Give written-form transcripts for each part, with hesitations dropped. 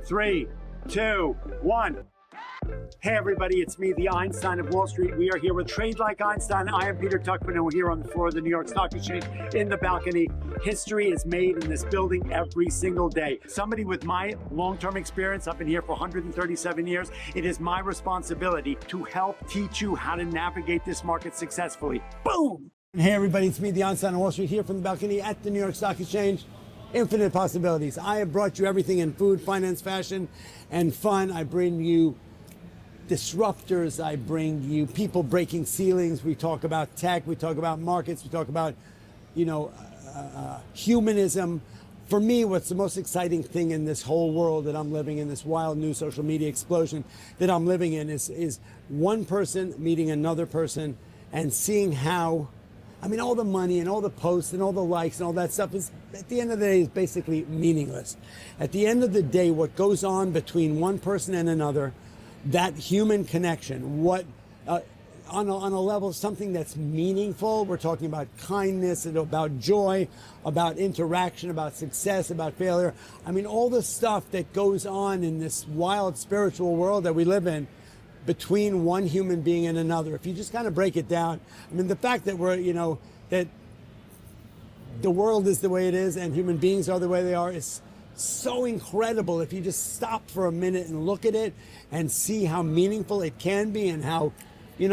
3, 2, 1. Hey everybody, it's me, the Einstein of Wall Street. We are here with Trade Like Einstein. I am Peter Tuchman, and we're here on the floor of the New York Stock Exchange in the balcony. History is made in this building every single day. Somebody with my long-term experience, I've been here for 137 years. It is my responsibility to help teach you how to navigate this market successfully. Boom! Hey everybody, it's me, the Einstein of Wall Street, here from the balcony at the New York Stock Exchange. Infinite possibilities. I have brought you everything in food, finance, fashion, and fun. I bring you disruptors. I bring you people breaking ceilings. We talk about tech. We talk about markets. We talk about, humanism. For me, what's the most exciting thing in this whole world that I'm living in, this wild new social media explosion that I'm living in, is one person meeting another person and seeing how, all the money and all the posts and all the likes and all that stuff is, at the end of the day, is basically meaningless. At the end of the day, what goes on between one person and another, that human connection, what on a level, something that's meaningful. We're talking about kindness and about joy, about interaction, about success, about failure. All the stuff that goes on in this wild spiritual world that we live in between one human being and another. If you just kind of break it down, the fact that that the world is the way it is and human beings are the way they are is so incredible. If you just stop for a minute and look at it and see how meaningful it can be and how,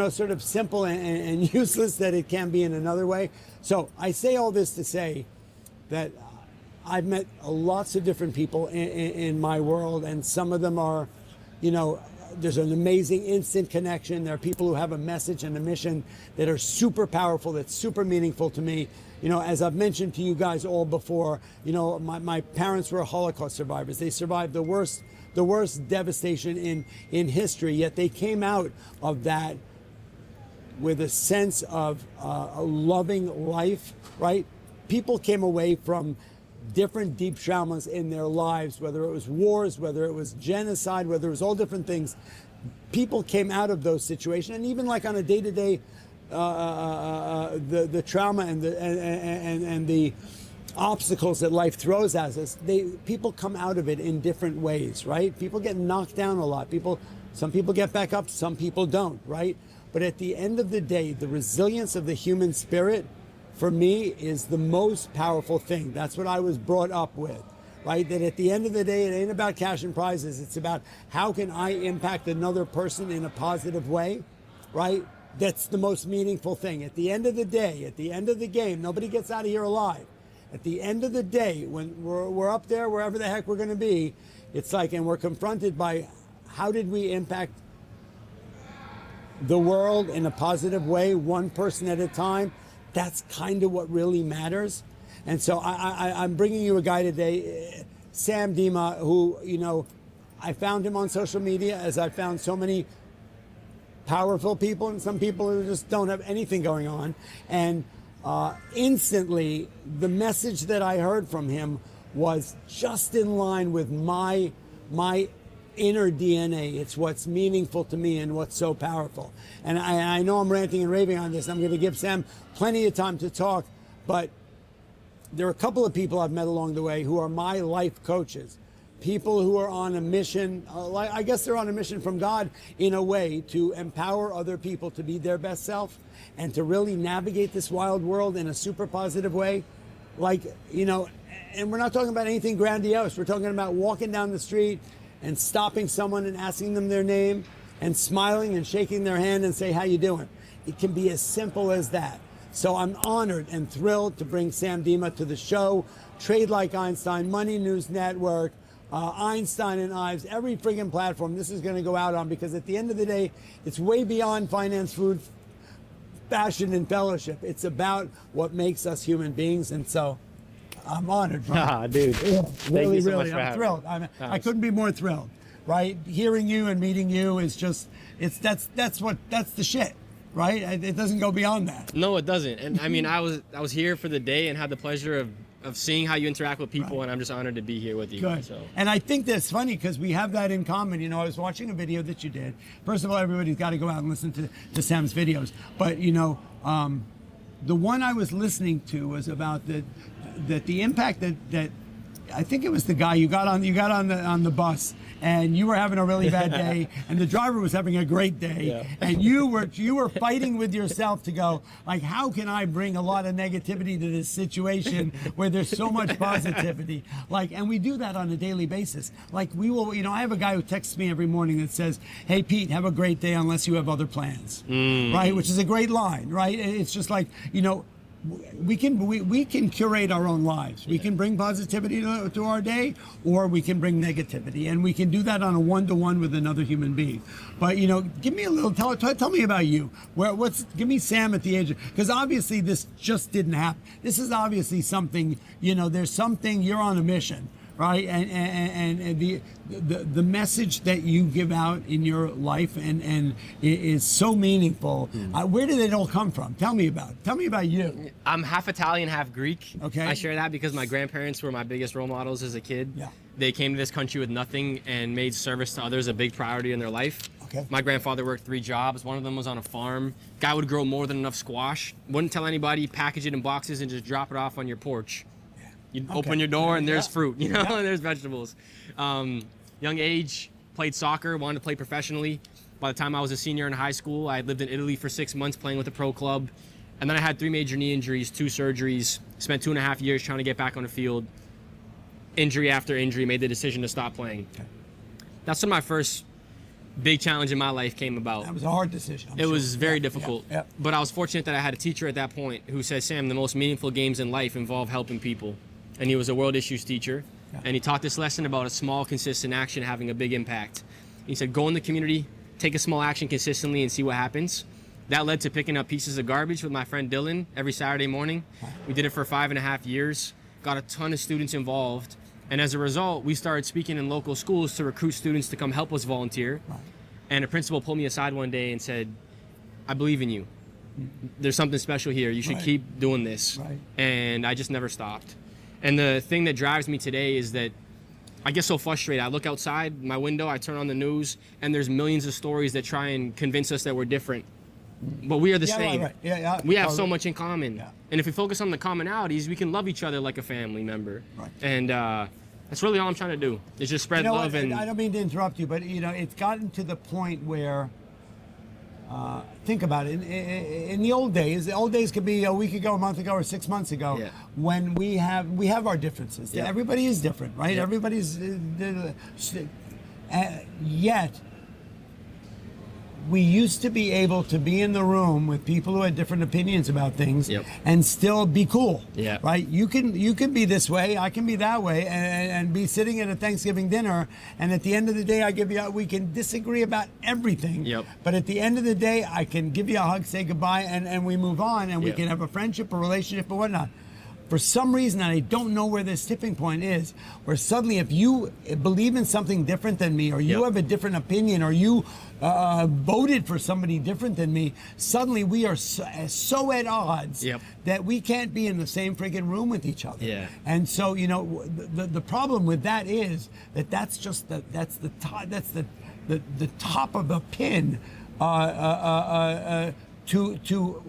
sort of simple and useless that it can be in another way. So I say all this to say that I've met lots of different people in my world, and some of them are, there's an amazing instant connection. There are people who have a message and a mission that are super powerful, that's super meaningful to me. As I've mentioned to you guys all before, my parents were Holocaust survivors. They survived the worst devastation in history, yet they came out of that with a sense of a loving life, right? People came away from different deep traumas in their lives, whether it was wars, whether it was genocide, whether it was all different things. People came out of those situations, and even like on a day-to-day, the trauma and the obstacles that life throws at us, people come out of it in different ways, right? People get knocked down a lot. Some people get back up, some people don't, right? But at the end of the day, the resilience of the human spirit, for me, is the most powerful thing. That's what I was brought up with, right? That at the end of the day, it ain't about cash and prizes. It's about how can I impact another person in a positive way, right? That's the most meaningful thing. At the end of the day, at the end of the game, nobody gets out of here alive. At the end of the day, when we're up there, wherever the heck we're going to be, it's like, and we're confronted by how did we impact the world in a positive way, one person at a time. That's kind of what really matters. And so I'm bringing you a guy today, Sam Demma, who, I found him on social media, as I found so many powerful people and some people who just don't have anything going on. And instantly, the message that I heard from him was just in line with my inner DNA. It's what's meaningful to me and what's so powerful. And I know I'm ranting and raving on this. I'm going to give Sam plenty of time to talk, but there are a couple of people I've met along the way who are my life coaches. People who are on a mission, I guess they're on a mission from God in a way, to empower other people to be their best self and to really navigate this wild world in a super positive way. And we're not talking about anything grandiose. We're talking about walking down the street and stopping someone and asking them their name and smiling and shaking their hand and say, how you doing? It can be as simple as that. So I'm honored and thrilled to bring Sam Demma to the show. Trade Like Einstein, Money News Network, Einstein and Ives, every friggin' platform this is going to go out on, because at the end of the day, it's way beyond finance, food, fashion, and fellowship. It's about what makes us human beings. And so I'm honored, bro. Dude. Yeah, Thank you so much for I'm having thrilled. me. I couldn't be more thrilled, right? Hearing you and meeting you is just, that's the shit, right? It doesn't go beyond that. No, it doesn't. And I was here for the day and had the pleasure of seeing how you interact with people, right. And I'm just honored to be here with you. Good. So. And I think that's funny because we have that in common. I was watching a video that you did. First of all, everybody's got to go out and listen to Sam's videos. But the one I was listening to was about the impact that I think it was the guy you got on the bus, and you were having a really bad day, and the driver was having a great day, and you were fighting with yourself to go, like, how can I bring a lot of negativity to this situation where there's so much positivity? Like, and we do that on a daily basis. Like, we will, I have a guy who texts me every morning that says, "Hey Pete, have a great day unless you have other plans," right? Which is a great line, right? It's just like, we can curate our own lives. We can bring positivity to our day, or we can bring negativity, and we can do that on a one-to-one with another human being. But give me a little. Tell me about you. Give me Sam at the age of, because obviously this just didn't happen. This is obviously something. There's something. You're on a mission, right? And the message that you give out in your life and is so meaningful. Where did it all come from? Tell me about you. I'm half Italian, half Greek. Okay. I share that because my grandparents were my biggest role models as a kid. Yeah. They came to this country with nothing and made service to others a big priority in their life. Okay. My grandfather worked 3 jobs. One of them was on a farm. Guy would grow more than enough squash. Wouldn't tell anybody, package it in boxes and just drop it off on your porch. You open your door and there's fruit, and there's vegetables. Young age, played soccer, wanted to play professionally. By the time I was a senior in high school, I had lived in Italy for 6 months playing with a pro club. And then I had 3 major knee injuries, 2 surgeries, spent 2.5 years trying to get back on the field. Injury after injury, made the decision to stop playing. Okay. That's when my first big challenge in my life came about. That was a hard decision. It was very difficult. Yeah. But I was fortunate that I had a teacher at that point who said, "Sam, the most meaningful games in life involve helping people." And he was a world issues teacher. Yeah. And he taught this lesson about a small, consistent action having a big impact. He said, go in the community, take a small action consistently and see what happens. That led to picking up pieces of garbage with my friend Dylan every Saturday morning. We did it for 5.5 years, got a ton of students involved. And as a result, we started speaking in local schools to recruit students to come help us volunteer. Right. And a principal pulled me aside one day and said, "I believe in you. There's something special here. You should keep doing this." Right. And I just never stopped. And the thing that drives me today is that I get so frustrated. I look outside my window, I turn on the news, and there's millions of stories that try and convince us that we're different. But we are the same. Right. Yeah. We have so much in common. Yeah. And if we focus on the commonalities, we can love each other like a family member. Right. And that's really all I'm trying to do, is just spread love. And I don't mean to interrupt you, but it's gotten to the point where, think about it. In the old days could be a week ago, a month ago, or 6 months ago, when we have our differences. Yeah. Everybody is different, right? Yeah. Everybody's yet we used to be able to be in the room with people who had different opinions about things and still be cool. Yeah. Right? You can be this way, I can be that way, and be sitting at a Thanksgiving dinner, and at the end of the day we can disagree about everything. Yep. But at the end of the day, I can give you a hug, say goodbye, and we move on, and we can have a friendship, a relationship, or whatnot. For some reason, and I don't know where this tipping point is, where suddenly if you believe in something different than me, or you have a different opinion, or you voted for somebody different than me, suddenly we are so at odds that we can't be in the same friggin' room with each other. Yeah. And so, the problem with that is that's the top of the pin to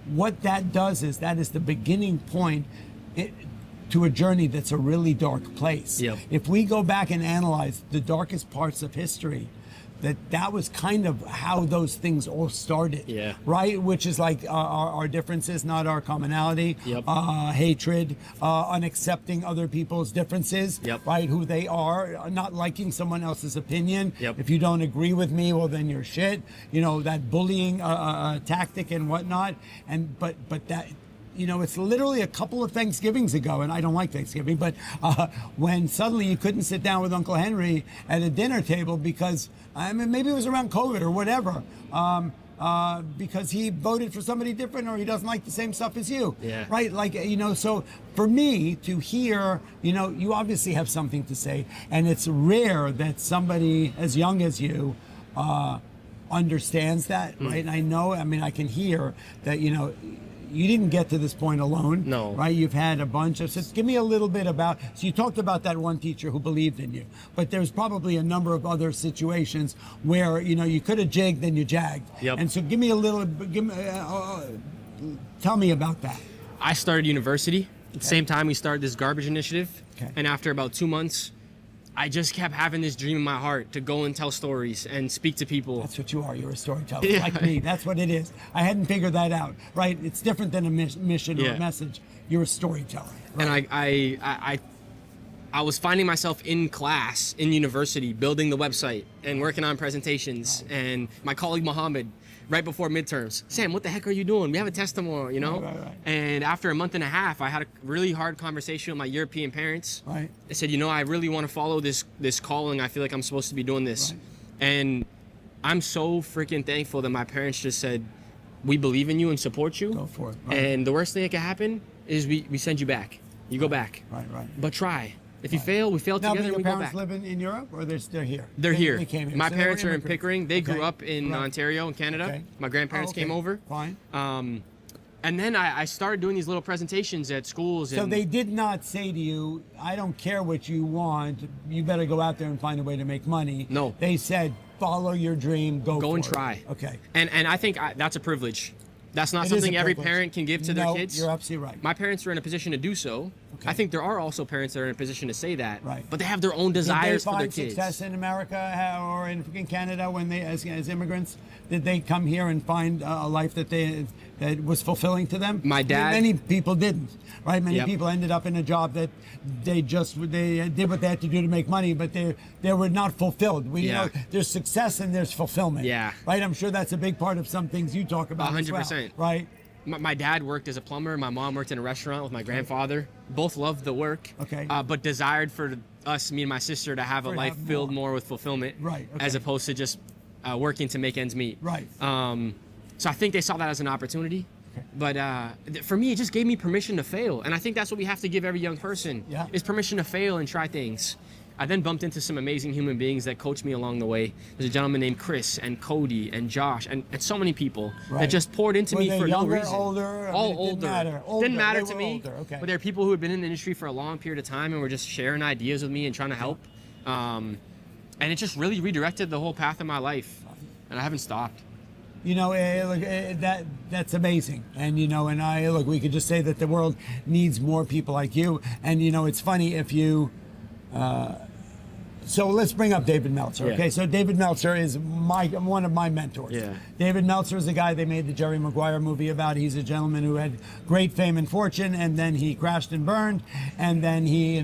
what that does is that is the beginning point to a journey that's a really dark place. Yep. If we go back and analyze the darkest parts of history, that was kind of how those things all started, right? Which is like our differences, not our commonality, hatred, unaccepting other people's differences, right? Who they are, not liking someone else's opinion. If you don't agree with me, well, then you're shit. That bullying tactic and whatnot. But that. It's literally a couple of Thanksgivings ago, and I don't like Thanksgiving, but when suddenly you couldn't sit down with Uncle Henry at a dinner table because, maybe it was around COVID or whatever, because he voted for somebody different or he doesn't like the same stuff as you, right? Like, so for me to hear, you obviously have something to say, and it's rare that somebody as young as you understands that, right? And I can hear that, you didn't get to this point alone. No. Right? You've had a bunch of... So give me a little bit about... So you talked about that one teacher who believed in you. But there's probably a number of other situations where, you could have jigged, then you jagged. Yep. And so tell me about that. I started university At the same time, we started this garbage initiative. Okay. And after about 2 months, I just kept having this dream in my heart to go and tell stories and speak to people. That's what you are. You're a storyteller, Yeah. like me. That's what it is. I hadn't figured that out, right? It's different than a mission or Yeah. a message. You're a storyteller. Right? And I was finding myself in class, in university, building the website and working on presentations. Right. And my colleague Mohammed, right before midterms, Sam, what the heck are you doing? We have a test tomorrow, you know? Right. And after a month and a half, I had a really hard conversation with my European parents. Right. I said, I really want to follow this calling. I feel like I'm supposed to be doing this. Right. And I'm so freaking thankful that my parents just said, we believe in you and support you. Go for it. Right. And the worst thing that can happen is we send you back. You go back. Right. But try. If you fail, we fail Now, together and your we go parents back. live in Europe, or they're here? They're here. They came here. My So they were parents are in immigrants. Pickering. They grew Okay. up in Right. Ontario in Canada. Okay. My grandparents came over. Fine. And then I started doing these little presentations at schools. So and they did not say to you, I don't care what you want, you better go out there and find a way to make money. No. They said, follow your dream, go for and it. try. Okay. And I think that's a privilege. That's not It is something a every privilege. parent can give to their No, kids. you're absolutely right. My parents were in a position to do so. Okay. I think there are also parents that are in a position to say that. Right. But they have their own Did they desires for their find kids. success in America or in Canada when they, as immigrants? Did they come here and find a life that was fulfilling to them? My dad- Many people didn't, right? Many Yep. people ended up in a job that they did what they had to do to make money, but they were not fulfilled. You Yeah. know, there's success and there's fulfillment. Yeah. Right. I'm sure that's a big part of some things you talk about. 100%. As well, right. My dad worked as a plumber. My mom worked in a restaurant with my grandfather. Both loved the work. Okay. But desired for us, me and my sister, to have a To life have filled more. more with fulfillment. Right, okay. As opposed to just working to make ends meet. Right. So I think they saw that as an opportunity. Okay. But for me, it just gave me permission to fail. And I think that's what we have to give every young person, Yeah. is permission to fail and try things. I then bumped into some amazing human beings that coached me along the way. There's a gentleman named Chris and Cody and Josh and so many people that Right. just poured into Were me they for younger, no reason. older? I All mean, it didn't older. matter. Older. Didn't matter They to were me. older, okay. But there are people who had been in the industry for a long period of time and were just sharing ideas with me and trying to help. And it just really redirected the whole path of my life. And I haven't stopped. You know, that's amazing. And, and we could just say that the world needs more people like you. And, it's funny if you, so let's bring up David Meltzer. Yeah. Okay, so David Meltzer is one of my mentors. Yeah. David Meltzer is the guy they made the Jerry Maguire movie about. He's a gentleman who had great fame and fortune, and then he crashed and burned, and then he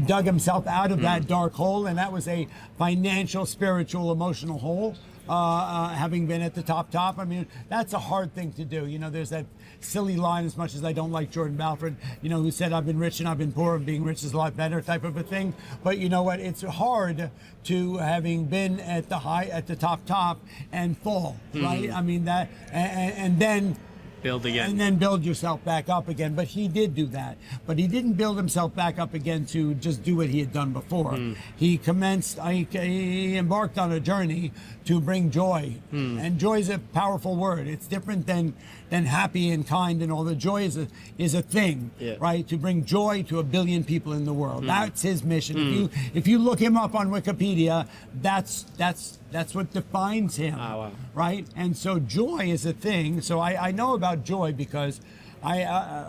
dug himself out of that dark hole, and that was a financial, spiritual, emotional hole. Having been at the top. I mean, that's a hard thing to do. There's that silly line, as much as I don't like Jordan Belfort, who said, I've been rich and I've been poor, and being rich is a lot better, type of a thing. But you know what? It's hard to, having been at the top and fall, right? I mean, that, and then Build again. and then build yourself back up again. But he did do that. But he didn't build himself back up again to just do what he had done before. He embarked on a journey to bring joy. And joy is a powerful word. It's different than happy and kind and all. The joy is a thing, Yeah. right? To bring joy to 1 billion people in the world. That's his mission. If you look him up on Wikipedia, that's what defines him. Oh, wow. Right? And so joy is a thing. So I know about joy because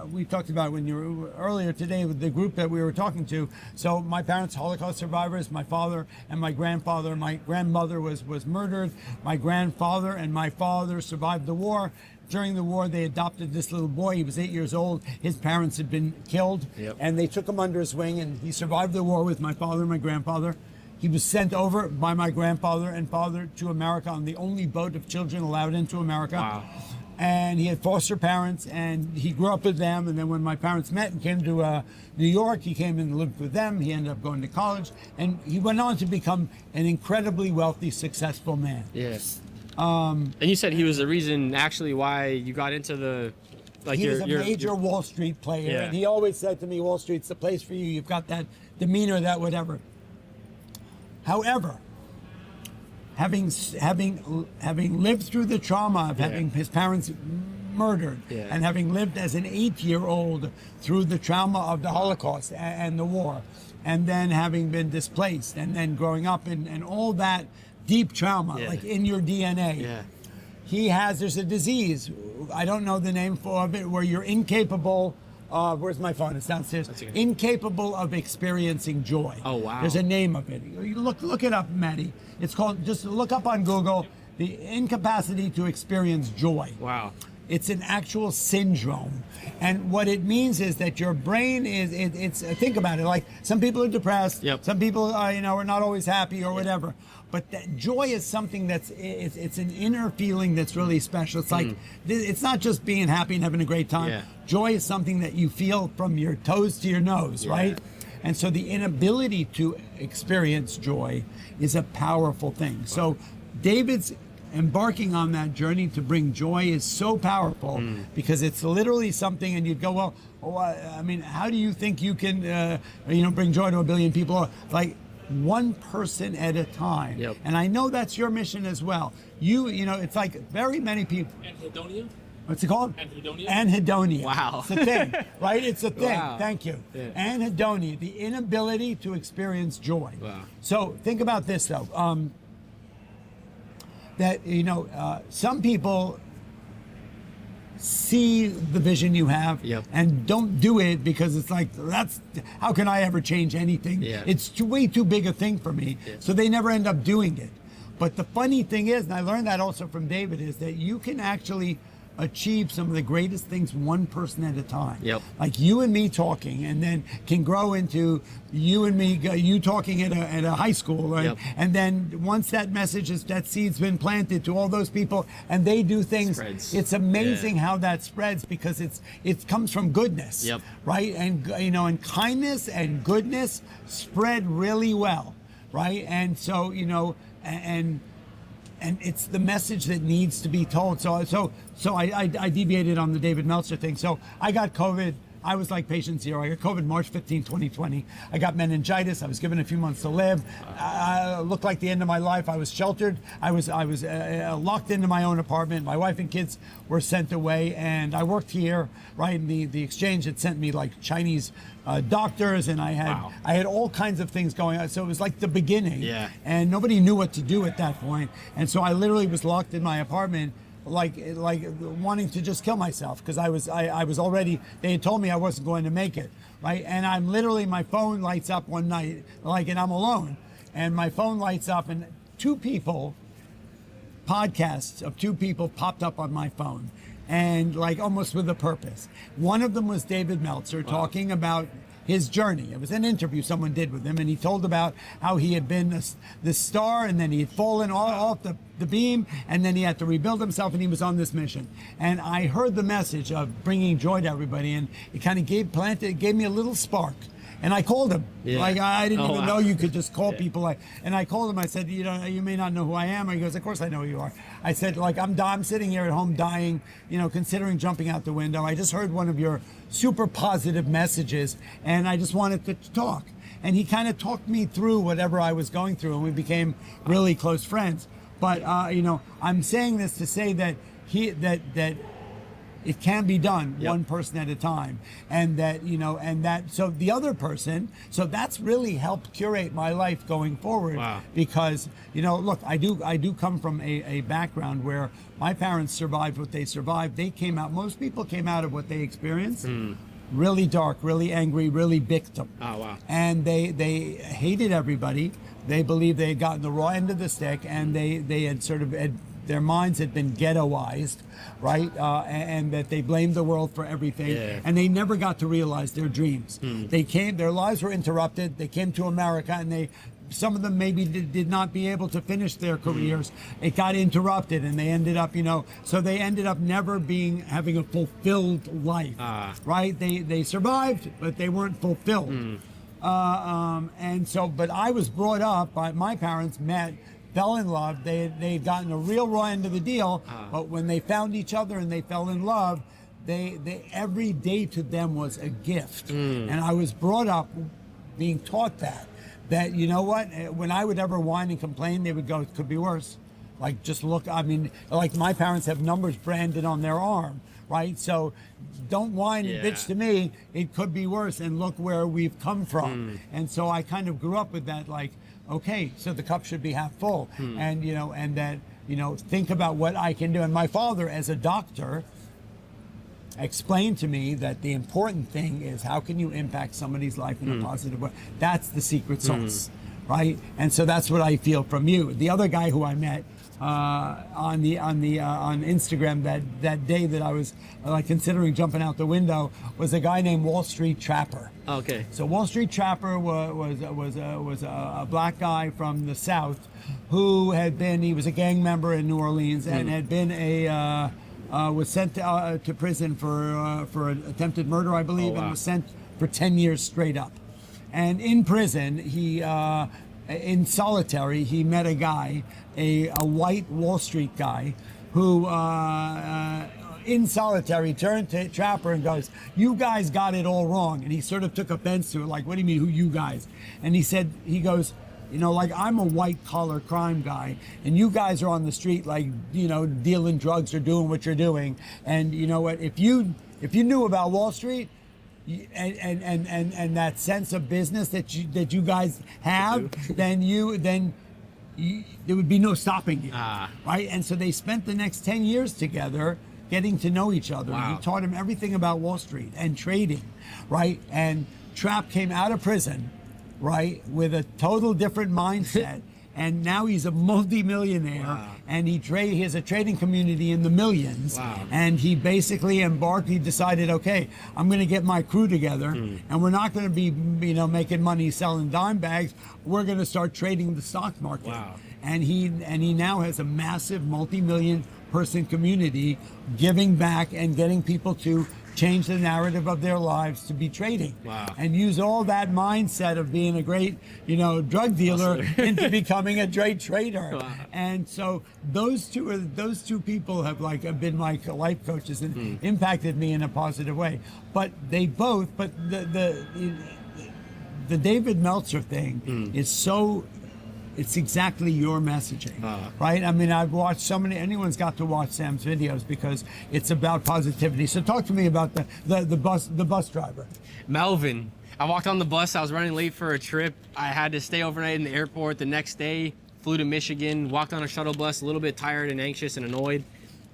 we talked about it when you were earlier today with the group that we were talking to. So my parents, Holocaust survivors, my father and my grandfather. My grandmother was murdered. My grandfather and my father survived the war. During the war, they adopted this little boy. He was 8 years old. His parents had been killed, Yep. and they took him under his wing, and he survived the war with my father and my grandfather. He was sent over by my grandfather and father to America on the only boat of children allowed into America. Wow. And he had foster parents, and he grew up with them. And then when my parents met and came to New York, he came and lived with them. He ended up going to college, and he went on to become an incredibly wealthy, successful man. Yes. And you said he was the reason, actually, why you got into the, like, He was a major your- Wall Street player, Yeah. and he always said to me, Wall Street's the place for you. You've got that demeanor, that whatever. However, having lived through the trauma of having his parents murdered, Yeah. and having lived as an 8-year-old through the trauma of the Holocaust and the war, and then having been displaced, and then growing up and all that deep trauma, Yeah. like in your DNA. Yeah. there's a disease, I don't know the name of it, where you're incapable, where's my phone? It's downstairs. Okay. Incapable of experiencing joy. Oh, wow. There's a name of it. You look it up, Maddie. It's called, just look up on Google, the incapacity to experience joy. Wow. It's an actual syndrome. And what it means is that your brain it's think about it, like some people are depressed, Yep. some people are not always happy or whatever. But that joy is something it's an inner feeling that's really special. It's like, it's not just being happy and having a great time. Yeah. Joy is something that you feel from your toes to your nose, right? And so the inability to experience joy is a powerful thing. So David's embarking on that journey to bring joy is so powerful because it's literally something, and you'd go, I mean, how do you think you can, bring joy to a billion people? Like, one person at a time. Yep. And I know that's your mission as well. It's like very many people. Anhedonia? What's it called? Anhedonia? Anhedonia. Wow. It's a thing, right? It's a thing. Wow. Thank you. Yeah. Anhedonia, the inability to experience joy. Wow. So think about this, though. Some people see the vision you have Yep. and don't do it because it's like, how can I ever change anything? Yeah. It's way too big a thing for me. Yeah. So they never end up doing it. But the funny thing is, and I learned that also from David, is that you can actually achieve some of the greatest things one person at a time. Yep. Like you and me talking, and then can grow into you and me, you talking at a high school, right? Yep. And then once that that seed's been planted to all those people, and they do things, Spreads. it's amazing how that spreads because it comes from goodness, Yep. right? And and kindness and goodness spread really well, right? And so and it's the message that needs to be told. So I deviated on the David Meltzer thing. So I got COVID. I was like patient zero. I got COVID March 15, 2020. I got meningitis. I was given a few months to live. Looked like the end of my life. I was sheltered. I was locked into my own apartment. My wife and kids were sent away, and I worked here, right? And the exchange had sent me like Chinese doctors, and I had all kinds of things going on. So it was like the beginning. Yeah. And nobody knew what to do at that point. And so I literally was locked in my apartment, like wanting to just kill myself because I was already, they had told me I wasn't going to make it, right? And I'm literally, my phone lights up one night, and I'm alone, and my phone lights up, and podcasts of two people popped up on my phone, and almost with a purpose. One of them was David Meltzer talking about his journey. It was an interview someone did with him, and he told about how he had been the star, and then he had fallen off the beam, and then he had to rebuild himself, and he was on this mission. And I heard the message of bringing joy to everybody, and it kind of gave me a little spark. And I called him. Yeah. I didn't even wow. know you could just call people. And I called him. I said, you may not know who I am. He goes, of course I know who you are. I said, I'm sitting here at home dying, considering jumping out the window. I just heard one of your super positive messages, and I just wanted to talk. And he kind of talked me through whatever I was going through, and we became really close friends. But I'm saying this to say that that it can be done one person at a time, and that so the other person, so that's really helped curate my life going forward. Wow. Because look, I do come from a background where my parents survived what they survived. Most people came out of what they experienced really dark, really angry, really victim. Oh, wow. And they hated everybody. They believed they had gotten the raw end of the stick, and they had sort of their minds had been ghettoized, right? And that they blamed the world for everything, and they never got to realize their dreams. Their lives were interrupted. They came to America, and some of them maybe did not be able to finish their careers. It got interrupted, and they ended up, so they ended up never having a fulfilled life, right? They survived, but they weren't fulfilled. And so, but I was brought up by my parents, fell in love. They'd gotten a real raw end of the deal, but when they found each other and they fell in love, they every day to them was a gift. And I was brought up being taught that when I would ever whine and complain, they would go, it could be worse. Just look, my parents have numbers branded on their arm, right? So don't whine and bitch to me, it could be worse, and look where we've come from. And so I kind of grew up with that, okay, so the cup should be half full, and think about what I can do. And my father, as a doctor, explained to me that the important thing is how can you impact somebody's life in a positive way. That's the secret sauce, right? And so that's what I feel from you. The other guy who I met on Instagram that day that I was considering jumping out the window was a guy named Wall Street Trapper. Okay. So Wall Street Trapper was a black guy from the South who he was a gang member in New Orleans and had been was sent to prison for an attempted murder, I believe, and was sent for 10 years straight up. And in prison, he in solitary, he met a guy, a white Wall Street guy, who in solitary turned to Trapper and goes, "You guys got it all wrong." And he sort of took offense to it, like, "What do you mean, who you guys?" And he goes, I'm a white collar crime guy, and you guys are on the street, dealing drugs or doing what you're doing. And you know what? If you knew about Wall Street, and that sense of business that you guys have, then there would be no stopping you, right? And so they spent the next 10 years together, getting to know each other. Wow. He taught him everything about Wall Street and trading, right? And Trap came out of prison, right, with a total different mindset. And now he's a multi-millionaire. Wow. And he has a trading community in the millions. Wow. And he basically he decided, okay, I'm going to get my crew together, and we're not going to be, making money selling dime bags. We're going to start trading the stock market. Wow. And he now has a massive multi-million person community giving back and getting people to change the narrative of their lives to be trading. Wow. And use all that mindset of being a great, drug dealer into becoming a great trader. Wow. And so those two people have been my life coaches and impacted me in a positive way. But the David Meltzer thing is so. It's exactly your messaging, right? I mean, I've watched anyone's got to watch Sam's videos because it's about positivity. So talk to me about the bus driver. Melvin. I walked on the bus. I was running late for a trip. I had to stay overnight in the airport. The next day, flew to Michigan, walked on a shuttle bus, a little bit tired and anxious and annoyed.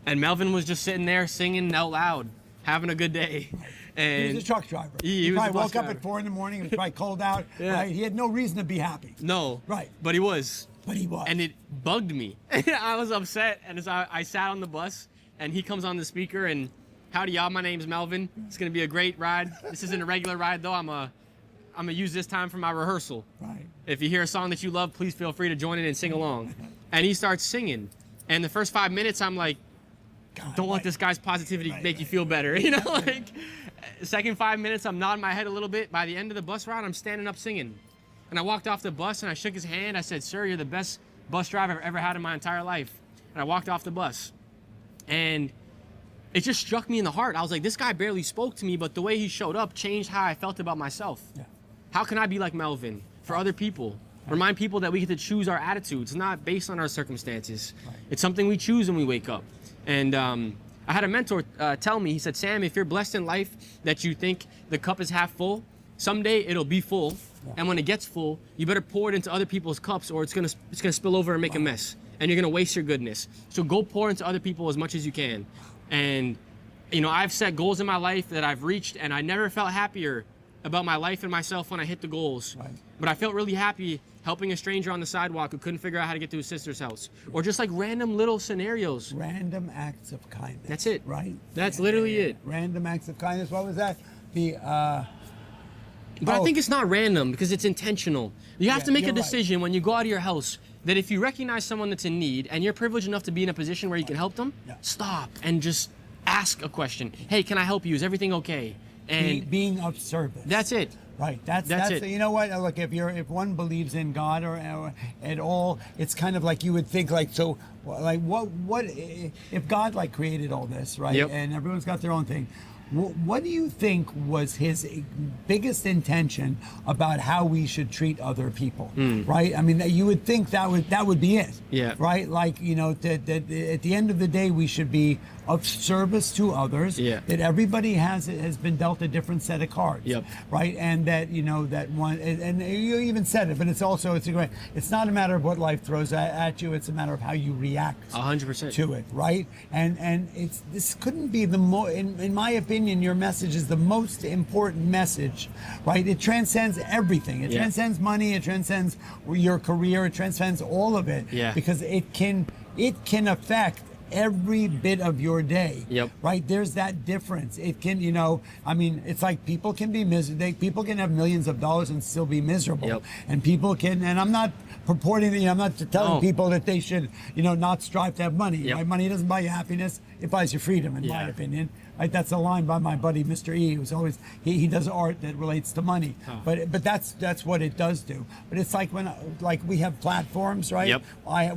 And Melvin was just sitting there singing out loud, having a good day. And he was a truck driver. He probably was a bus woke up driver. at 4 a.m. It was probably cold out. Yeah. Right? He had no reason to be happy. No. Right. But he was. And it bugged me. I was upset. And as I sat on the bus, and he comes on the speaker, and howdy y'all, my name's Melvin. It's gonna be a great ride. This isn't a regular ride though. I'm gonna use this time for my rehearsal. Right. If you hear a song that you love, please feel free to join in and sing along. And he starts singing. And the first 5 minutes, I'm like, don't let this guy's positivity make you feel better. Second 5 minutes, I'm nodding my head a little bit. By the end of the bus ride, I'm standing up singing. And I walked off the bus and I shook his hand. I said, "Sir, you're the best bus driver I've ever had in my entire life." And I walked off the bus. And it just struck me in the heart. I was like, this guy barely spoke to me, but the way he showed up changed how I felt about myself. Yeah. How can I be like Melvin for other people? Remind people that we get to choose our attitudes, not based on our circumstances. Right. It's something we choose when we wake up. And I had a mentor tell me, he said, "Sam, if you're blessed in life that you think the cup is half full, someday it'll be full. Yeah. And when it gets full, you better pour it into other people's cups or it's gonna spill over and make a mess. And you're gonna waste your goodness. So go pour into other people as much as you can." And I've set goals in my life that I've reached, and I never felt happier about my life and myself when I hit the goals. Right. But I felt really happy helping a stranger on the sidewalk who couldn't figure out how to get to his sister's house. Or just like random little scenarios. Random acts of kindness. That's it. Right? That's literally it. Random acts of kindness. What was that? But I think it's not random because it's intentional. You have to make a decision when you go out of your house that if you recognize someone that's in need and you're privileged enough to be in a position where you can help them, stop and just ask a question. Hey, can I help you? Is everything okay? And being of service. That's it. Right. That's it. You know what? Look, if one believes in God or at all, it's kind of like you would think what if God created all this, right? Yep. And everyone's got their own thing. What do you think was his biggest intention about how we should treat other people? Right? I mean, you would think that would be it. Yeah. Right? That at the end of the day, we should be of service to others. Yeah. That everybody has been dealt a different set of cards. Yep. Right, and that that one, and you even said it, but it's a great. It's not a matter of what life throws at you. It's a matter of how you react 100% to it. Right, and this couldn't be the more. In my opinion, your message is the most important message. Right, it transcends everything. It transcends money. It transcends your career. It transcends all of it. Yeah. Because it can affect every bit of your day. Yep. Right? There's that difference. It can, it's like people can be people can have millions of dollars and still be miserable. Yep. And people can, and I'm not purporting that, I'm not telling No. people that they should, not strive to have money. Yep. Right? Money doesn't buy you happiness. It buys you freedom, in my opinion. Right? That's a line by my buddy, Mr. E, who's always, he does art that relates to money. Oh. But that's what it does do. But it's like like we have platforms, right? Yep.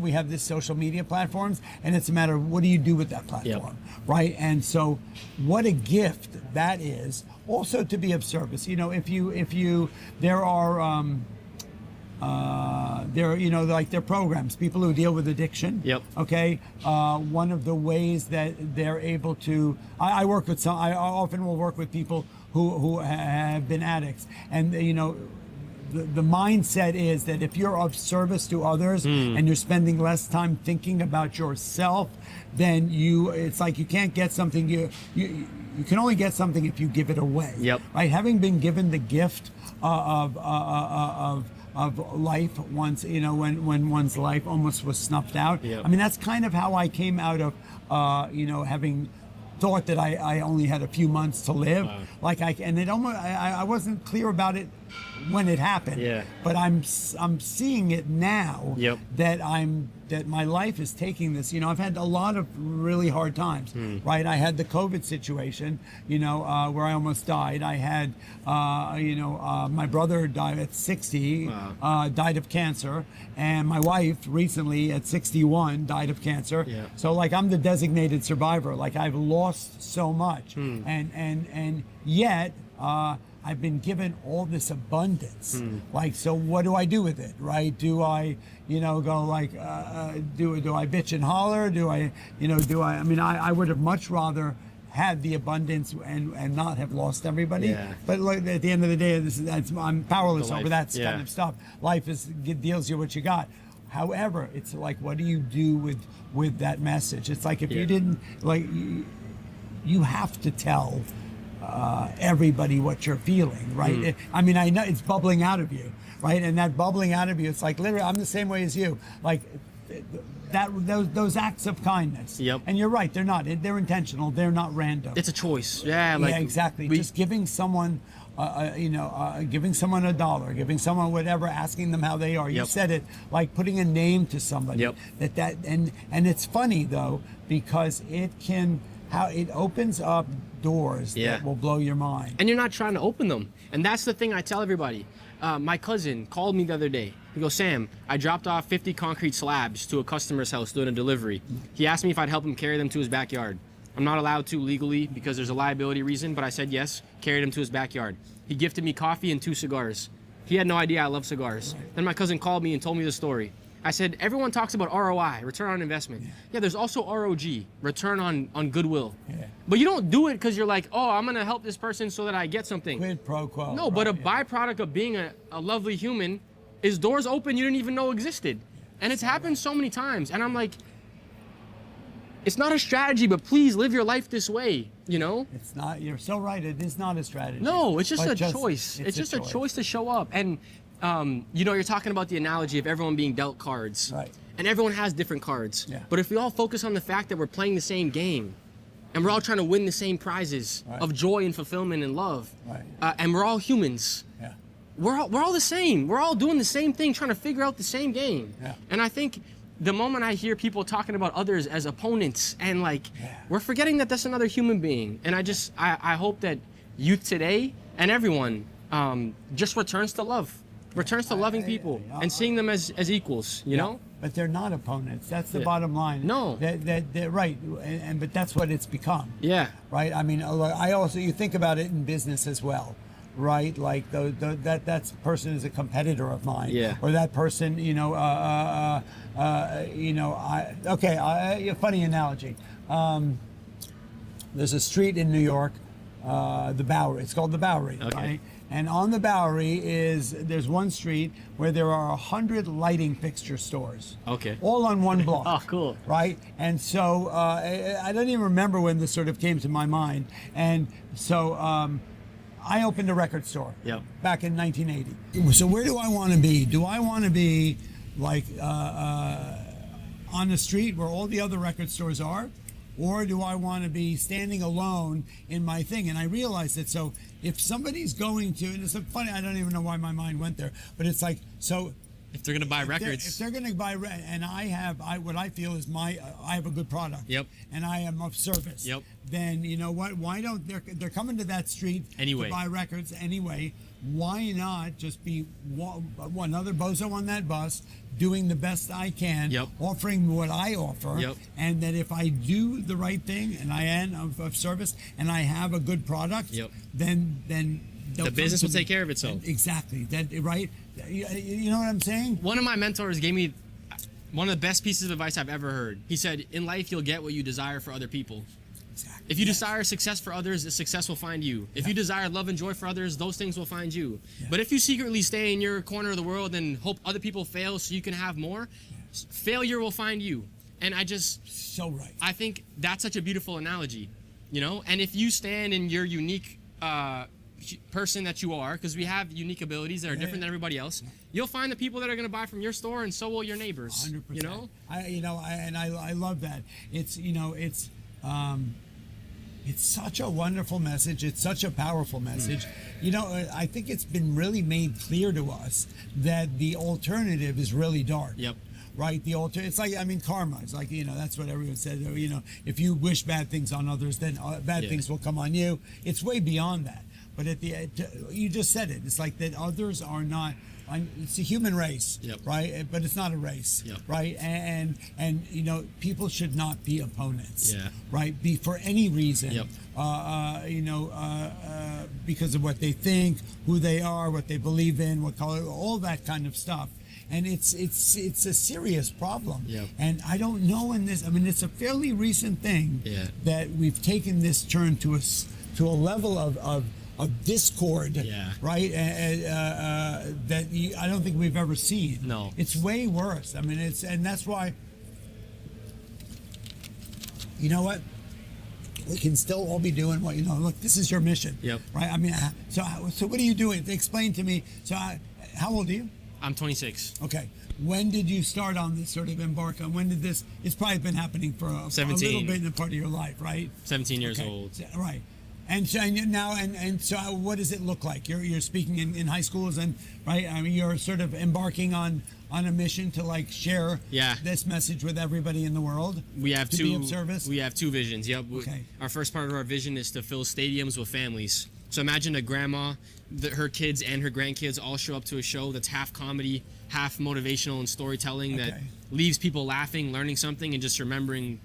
We have this social media platforms, and it's a matter of what do you do with that platform, right? And so, what a gift that is. Also, to be of service. If you there are like their programs, people who deal with addiction. Yep. Okay. One of the ways that they're able to, I work with I often will work with people who have been addicts, and the mindset is that if you're of service to others and you're spending less time thinking about yourself, then it's like you can't get something. You can only get something if you give it away. Yep. Right. Having been given the gift of life once, when one's life almost was snuffed out. Yep. I mean, that's kind of how I came out of, having thought that I only had a few months to live. Wow. And it almost, I wasn't clear about it when it happened. Yeah. But I'm seeing it now. Yep. That my life is taking this. I've had a lot of really hard times. Right. I had the COVID situation. Where I almost died. I had, my brother died at 60. Wow. Died of cancer, and my wife recently at 61 died of cancer. Yeah. So I'm the designated survivor. I've lost so much, and yet. I've been given all this abundance. So what do I do with it, right? Do I, go do I bitch and holler? I would have much rather had the abundance and not have lost everybody. Yeah. But at the end of the day, I'm powerless over that Yeah. kind of stuff. Life deals you what you got. However, it's like, what do you do with that message? It's like if you didn't, you have to tell everybody what you're feeling, right? I know it's bubbling out of you, right? And that bubbling out of you, it's like literally, I'm the same way as you. Those acts of kindness. Yep. And you're right, they're intentional. They're not random. It's a choice. Yeah. Yeah, exactly. Just giving someone, giving someone $1, giving someone whatever, asking them how they are. You said it, like putting a name to somebody. Yep. And it's funny though, because it opens up doors that will blow your mind. And you're not trying to open them. And that's the thing I tell everybody. My cousin called me the other day. He goes, Sam, I dropped off 50 concrete slabs to a customer's house doing a delivery. He asked me if I'd help him carry them to his backyard. I'm not allowed to legally because there's a liability reason, but I said yes, carried him to his backyard. He gifted me coffee and 2 cigars. He had no idea I love cigars. Then my cousin called me and told me the story. I said, everyone talks about ROI, return on investment. Yeah, there's also ROG, return on goodwill. Yeah. But you don't do it because you're like, oh, I'm going to help this person so that I get something. Quid pro quo. No, but a byproduct of being a lovely human is doors open you didn't even know existed. And it's happened so many times. And I'm like, it's not a strategy, but please live your life this way, It's not, you're so right, it is not a strategy. No, it's just a choice. It's just a choice to show up. And you're talking about the analogy of everyone being dealt cards. Right. And everyone has different cards. Yeah. But if we all focus on the fact that we're playing the same game and we're all trying to win the same prizes of joy and fulfillment and love, and we're all humans, we're all the same. We're all doing the same thing, trying to figure out the same game. Yeah. And I think the moment I hear people talking about others as opponents and we're forgetting that that's another human being. And I hope that youth today and everyone just returns to love. Returns to loving people and seeing them as equals, you know? But they're not opponents. That's the bottom line. No. They're right. But that's what it's become. Yeah. Right? You think about it in business as well. Right? Like that person is a competitor of mine. Yeah. Or that person, a funny analogy. there's a street in New York, the Bowery. It's called the Bowery, Okay. right? And on the Bowery there's one street where there are 100 lighting fixture stores. Okay. All on one block. Oh, cool. Right? And so I don't even remember when this sort of came to my mind. And so I opened a record store back in 1980. So where do I want to be? Do I want to be like on the street where all the other record stores are? Or do I want to be standing alone in my thing? And I realized that, so if somebody's going to, and it's funny, I don't even know why my mind went there, but it's like, so if they're going to buy records. if they're going to buy, and what I feel is I have a good product. Yep. And I am of service. Yep. Then you know what? Why don't they're coming to that street Anyway. to buy records anyway? Why not just be one other bozo on that bus, doing the best I can, offering what I offer, and that if I do the right thing and I am of service and I have a good product, then the business will take care of itself. Exactly. That right? You know what I'm saying? One of my mentors gave me one of the best pieces of advice I've ever heard. He said, "In life, you'll get what you desire for other people." Exactly. If you desire success for others, the success will find you. If you desire love and joy for others, those things will find you. But if you secretly stay in your corner of the world and hope other people fail so you can have more, failure will find you. And so right. I think that's such a beautiful analogy, you know? And if you stand in your unique person that you are, because we have unique abilities that are different than everybody else, you'll find the people that are going to buy from your store, and so will your neighbors. 100%. You know? I love that. It's such a wonderful message. It's such a powerful message. You know, I think it's been really made clear to us that the alternative is really dark. Yep. Right? It's like, I mean, karma. It's like, you know, that's what everyone said. You know, if you wish bad things on others, then bad things will come on you. It's way beyond that. But you just said it. It's like that others are not. It's a human race, right? But it's not a race, right? And you know, people should not be opponents, right? Be for any reason, you know, because of what they think, who they are, what they believe in, what color, all that kind of stuff. And it's a serious problem. And I don't know in this. I mean, it's a fairly recent thing that we've taken this turn to a level of discord, right? That I don't think we've ever seen. No, it's way worse. I mean, and that's why. You know what? We can still all be doing what, you know. Look, this is your mission, right? I mean, so what are you doing? Explain to me. So, how old are you? I'm 26. Okay. When did you start on this sort of embark on? When did this? It's probably been happening for a little bit in a part of your life, right? 17 years old. Right. And so now, and so, what does it look like? You're speaking in high schools, and right. I mean, you're sort of embarking on a mission to like share this message with everybody in the world. We have be of service. We have two visions. Yep. Okay. Our first part of our vision is to fill stadiums with families. So imagine a grandma, her kids and her grandkids all show up to a show that's half comedy, half motivational and storytelling that leaves people laughing, learning something, and just remembering.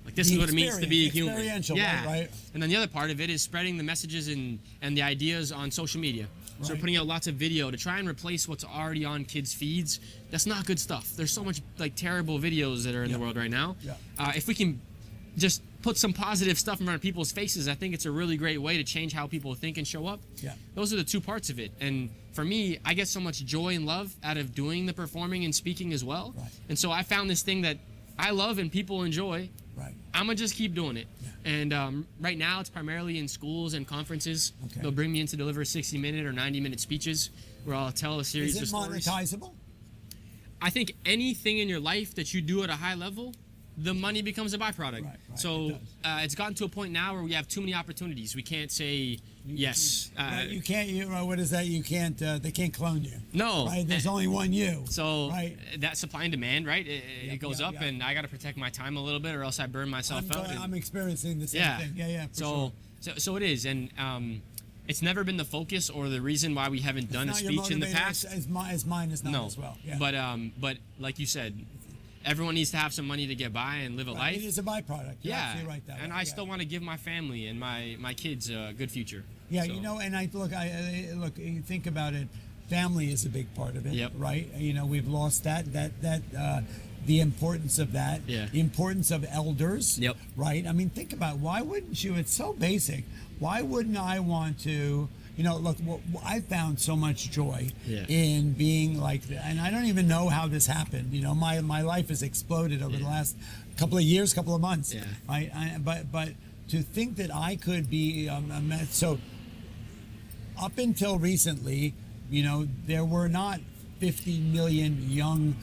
Like, this is what it means to be a human. Right? And then the other part of it is spreading the messages and the ideas on social media. So we're putting out lots of video to try and replace what's already on kids' feeds. That's not good stuff. There's so much like terrible videos that are in the world right now. If we can just put some positive stuff in front of people's faces, I think it's a really great way to change how people think and show up. Those are the two parts of it. And for me, I get so much joy and love out of doing the performing and speaking as well. And so I found this thing that I love and people enjoy. I'm gonna just keep doing it. And right now it's primarily in schools and conferences. They'll bring me in to deliver 60-minute or 90-minute speeches where I'll tell a series of stories. Is it monetizable? I think anything in your life that you do at a high level, the money becomes a byproduct. So it's gotten to a point now where we have too many opportunities. We can't say yes. You can't. What is that? You can't. They can't clone you. No. Right. There's only one you. So that supply and demand, right? It goes up, and I got to protect my time a little bit, or else I burn myself out. I'm experiencing the same thing. Yeah. So it is, and it's never been the focus or the reason why we haven't done a speech in the past. As mine is not as well. But like you said, everyone needs to have some money to get by and live a life. It is a byproduct. You're absolutely right. And I still want to give my family and my kids a good future. Yeah, so. You know, and you think about it. family is a big part of it, Yep. right? You know, we've lost the importance of that, Yeah. the importance of elders, Yep. right? I mean, think about why wouldn't you? It's so basic. Why wouldn't I want to? You know, look, I found so much joy Yeah. in being like, and I don't even know how this happened. You know, my life has exploded over the last couple of years, couple of months. Yeah. Right. But to think that I could be so up until recently, you know, there were not 50 million young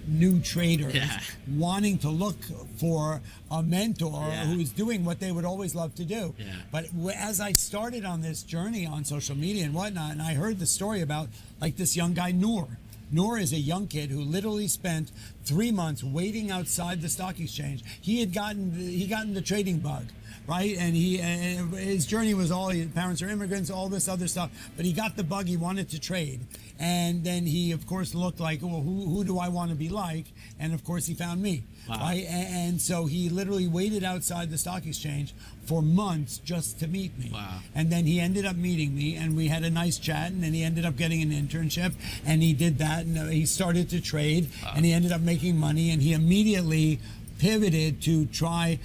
new traders Yeah. wanting to look for a mentor Yeah. who's doing what they would always love to do. Yeah. But as I started on this journey on social media and whatnot, and I heard the story about like this young guy, Noor. Noor is a young kid who literally spent 3 months waiting outside the stock exchange. He had gotten the trading bug, right? And his journey was all his parents are immigrants, all this other stuff. But he got the bug. He wanted to trade, and then he, of course, looked like, well, who do I want to be like? And of course, he found me, Wow. right? And so he literally waited outside the stock exchange for months just to meet me. Wow. And then he ended up meeting me, and we had a nice chat, and then he ended up getting an internship, and he did that, and he started to trade, and he ended up making money, and he immediately pivoted to try,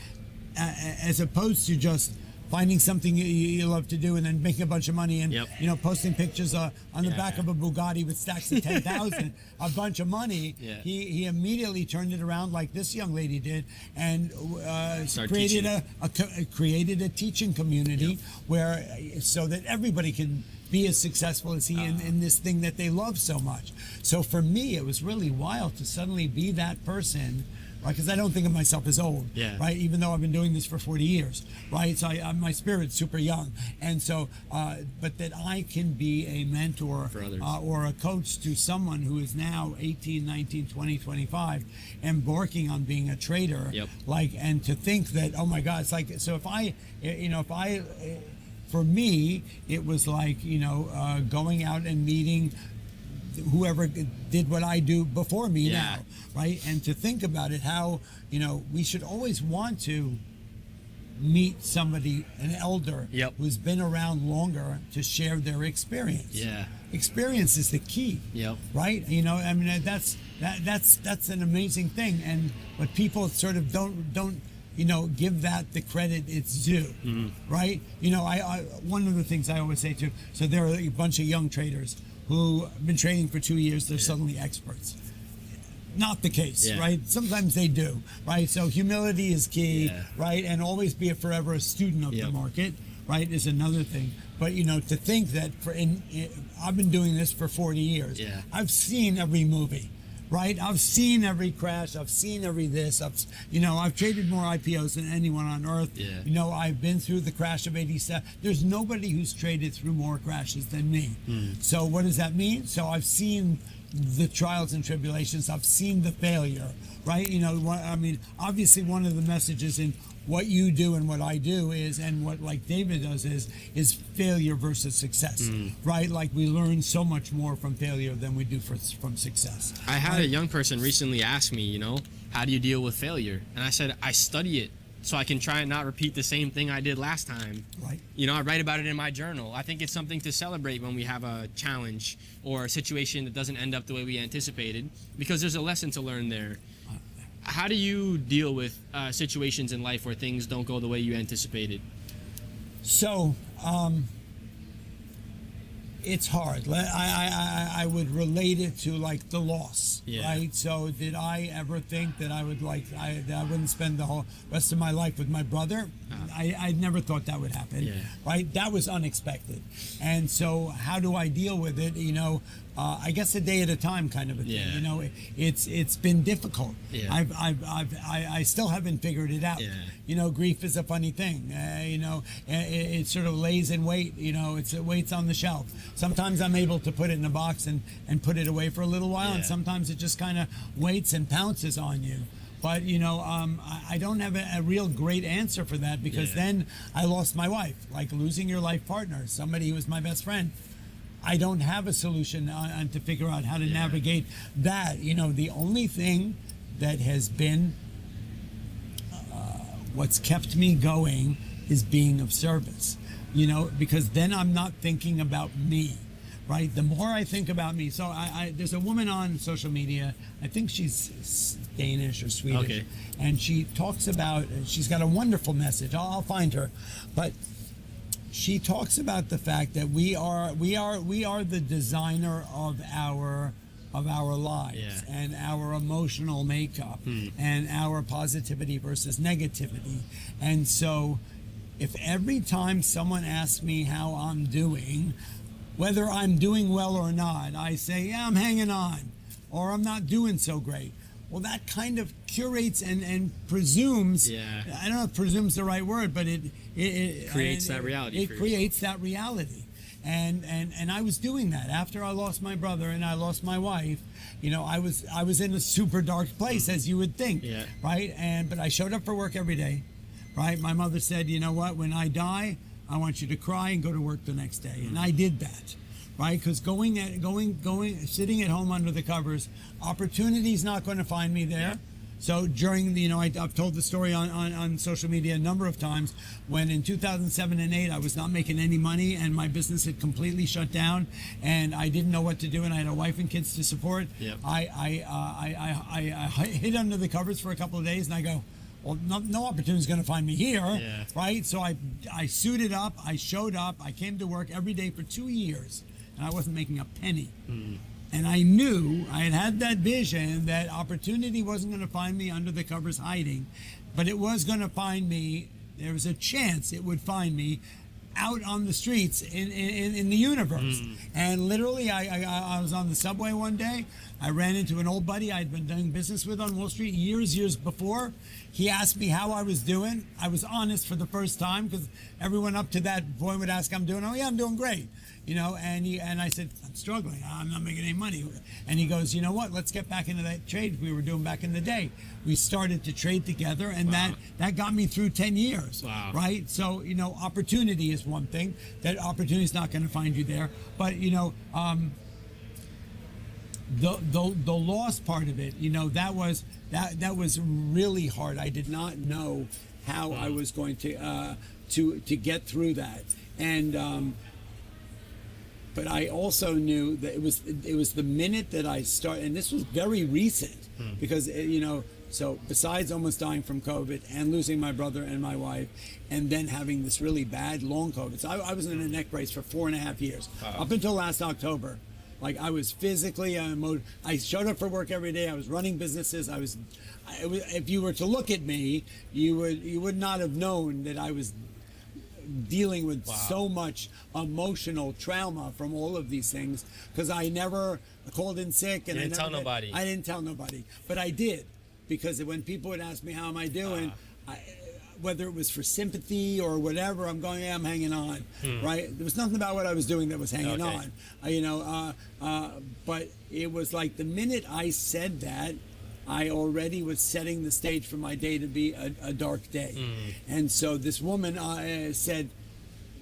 as opposed to just finding something you love to do and then making a bunch of money and Yep. you know, posting pictures on the Yeah. back of a Bugatti with stacks of 10,000, a bunch of money. Yeah. He immediately turned it around like this young lady did, and Start created teaching. created a teaching community Yep. where so that everybody can be as successful as he in this thing that they love so much. So for me, it was really wild to suddenly be that person. Right, because I don't think of myself as old, Yeah. right? Even though I've been doing this for 40 years, right? So my spirit's super young, and so, but that I can be a mentor For others. or a coach to someone who is now 18, 19, 20, 25, embarking on being a trader, Yep. like, and to think that, oh my God, it's like, so for me, it was like, going out and meeting whoever did what I do before me Yeah. now, right? And to think about it, how, we should always want to meet somebody, an elder Yep. who's been around longer to share their experience. Yeah. Experience is the key. Yep. Right? I mean, that's an amazing thing. But people sort of don't give that the credit it's due, right? I one of the things I always say too, so there are a bunch of young traders who have been trading for 2 years, they're suddenly experts. Not the case, Yeah. right? Sometimes they do, right? So humility is key, Yeah. right? And always be forever a student of the Yep. market, right, is another thing. But, to think that I've been doing this for 40 years. Yeah. I've seen every movie. Right, I've seen every crash. I've seen every this. I've traded more IPOs than anyone on earth. Yeah. I've been through the crash of '87. There's nobody who's traded through more crashes than me. So what does that mean? So I've seen the trials and tribulations. I've seen the failure. Right? Obviously, one of the messages in what you do and what I do is, and what like David does is failure versus success, right? Like we learn so much more from failure than we do from success. I had a young person recently ask me, how do you deal with failure? And I said, I study it so I can try and not repeat the same thing I did last time. Right. I write about it in my journal. I think it's something to celebrate when we have a challenge or a situation that doesn't end up the way we anticipated, because there's a lesson to learn there. How do you deal with situations in life where things don't go the way you anticipated? So, it's hard. I would relate it to like the loss, right? So did I ever think that I would that I wouldn't spend the whole rest of my life with my brother? I never thought that would happen, right? That was unexpected. And so how do I deal with it? I guess a day at a time kind of a thing. It's been difficult. I still haven't figured it out. Grief is a funny thing. It sort of lays in wait. It waits on the shelf. Sometimes I'm able to put it in a box and put it away for a little while, and sometimes it just kind of waits and pounces on you. But I don't have a real great answer for that, because then I lost my wife. Like losing your life partner, somebody who was my best friend. I don't have a solution on to figure out how to navigate that. The only thing that has been what's kept me going is being of service. Because then I'm not thinking about me, right? The more I think about me. So there's a woman on social media, I think she's Danish or Swedish, Okay. and she talks about, she's got a wonderful message. I'll find her, but she talks about the fact that we are the designer of our lives, Yeah. and our emotional makeup, and our positivity versus negativity. And so if every time someone asks me how I'm doing, whether I'm doing well or not, I say, yeah, I'm hanging on, or I'm not doing so great. Well, that kind of curates and presumes, Yeah. I don't know if presumes the right word, but it Creates that reality It for creates that reality. And I was doing that after I lost my brother and I lost my wife. You know, I was in a super dark place, as you would think, Yeah. right? But I showed up for work every day, right? My mother said, you know what? When I die, I want you to cry and go to work the next day, and I did that, right? Because sitting at home under the covers, opportunity's not going to find me there. Yeah. So during the, I've told the story on social media a number of times when in 2007 and 8 I was not making any money and my business had completely shut down and I didn't know what to do and I had a wife and kids to support. Yep. I hid under the covers for a couple of days and I go, well, no opportunity is going to find me here, Yeah. right? So I suited up, I showed up, I came to work every day for 2 years and I wasn't making a penny. And I knew, I had that vision that opportunity wasn't going to find me under the covers hiding, but it was going to find me, there was a chance it would find me out on the streets in the universe. And literally, I was on the subway one day. I ran into an old buddy I'd been doing business with on Wall Street years before. He asked me how I was doing. I was honest for the first time because everyone up to that point would ask, I'm doing, oh yeah, I'm doing great. You know, and I said, I'm struggling. I'm not making any money. And he goes, you know what? Let's get back into that trade we were doing back in the day. We started to trade together, and that got me through 10 years. Wow. Right? So, you know, opportunity is one thing. That opportunity is not going to find you there. But, you know, the loss part of it, you know, that was really hard. I did not know how I was going to get through that. And but I also knew that it was the minute that I started, and this was very recent because you know, so besides almost dying from COVID and losing my brother and my wife, and then having this really bad long COVID, so I was in a neck brace for 4.5 years up until last October. Like I was physically, I showed up for work every day. I was running businesses. If you were to look at me, you would not have known that I was dealing with so much emotional trauma from all of these things because I never called in sick and I didn't tell nobody, but I did because when people would ask me how am I doing, whether it was for sympathy or whatever, I'm going, yeah, I'm hanging on, right? There was nothing about what I was doing that was hanging on, you know, but it was like the minute I said that, I already was setting the stage for my day to be a dark day. And so this woman said,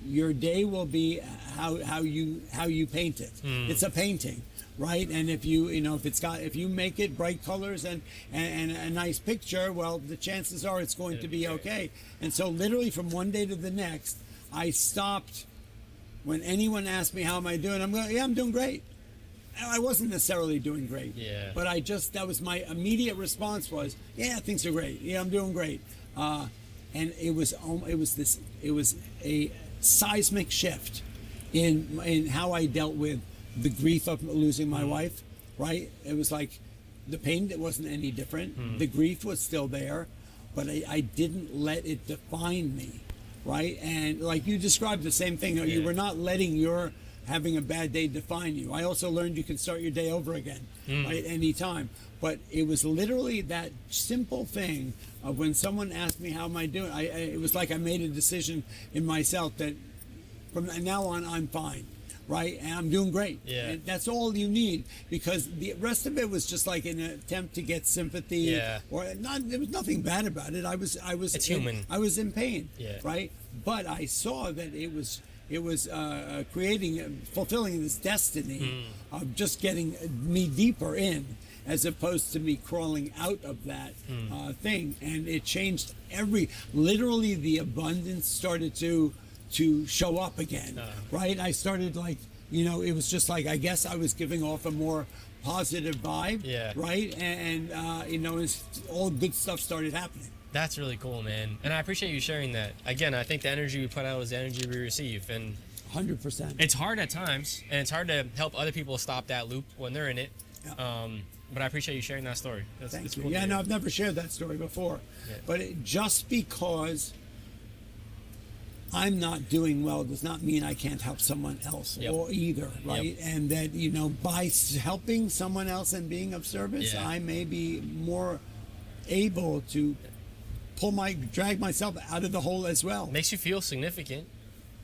your day will be how you paint it. It's a painting, right? And if you make it bright colors and a nice picture, well, the chances are it's going to be okay. And so literally from one day to the next, I stopped. When anyone asked me how am I doing, I'm going, yeah, I'm doing great. I wasn't necessarily doing great, but that was my immediate response was, yeah, things are great. Yeah, I'm doing great. And it was a seismic shift in how I dealt with the grief of losing my wife, right? It was like the pain wasn't any different. The grief was still there, but I didn't let it define me, right? And like you described the same thing. You were not letting your having a bad day define you. I also learned you can start your day over again, right, anytime. But it was literally that simple thing of when someone asked me how am I doing, it was like I made a decision in myself that from now on I'm fine, right, and I'm doing great. And that's all you need because the rest of it was just like an attempt to get sympathy, or not. There was nothing bad about it. It's human. I was in pain, right, but I saw that it was fulfilling this destiny of just getting me deeper in as opposed to me crawling out of that thing. And it changed literally the abundance started to show up again, right? I started like it was just like, I guess I was giving off a more positive vibe. Yeah. Right. And all good stuff started happening. That's really cool, man. And I appreciate you sharing that. Again, I think the energy we put out is the energy we receive. And 100%. it's hard at times, and it's hard to help other people stop that loop when they're in it. Yeah. But I appreciate you sharing that story. Thank it's you. cool Yeah, no, I've never shared that story before. Yeah. But just because I'm not doing well does not mean I can't help someone else or either, right? Yep. And that, by helping someone else and being of service, Yeah. I may be more able to drag myself out of the hole as well. Makes you feel significant.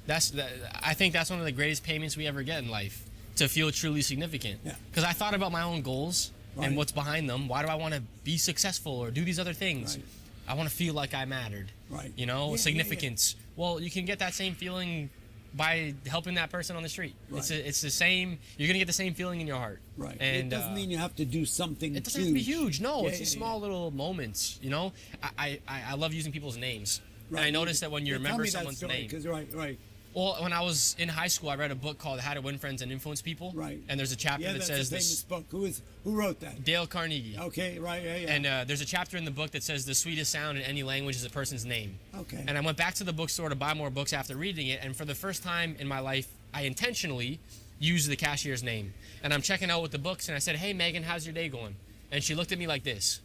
I think that's one of the greatest payments we ever get in life, to feel truly significant. Yeah. Because I thought about my own goals and what's behind them. Why do I want to be successful or do these other things? Right. I want to feel like I mattered. Right. Significance. Well, you can get that same feeling by helping that person on the street. Right. It's the same. You're gonna get the same feeling in your heart. Right. And it doesn't mean you have to do something it doesn't have to be huge. No, it's the small little moments. I love using people's names. Right. And I noticed that when you remember tell me someone's that story, name. 'cause right. Well, when I was in high school, I read a book called How to Win Friends and Influence People. Right. And there's a chapter Yeah, that that's says a famous book. Who wrote that? Dale Carnegie. Okay, right, yeah. And there's a chapter in the book that says the sweetest sound in any language is a person's name. Okay. And I went back to the bookstore to buy more books after reading it, and for the first time in my life, I intentionally used the cashier's name. And I'm checking out with the books, and I said, "Hey, Megan, how's your day going?" And she looked at me like this.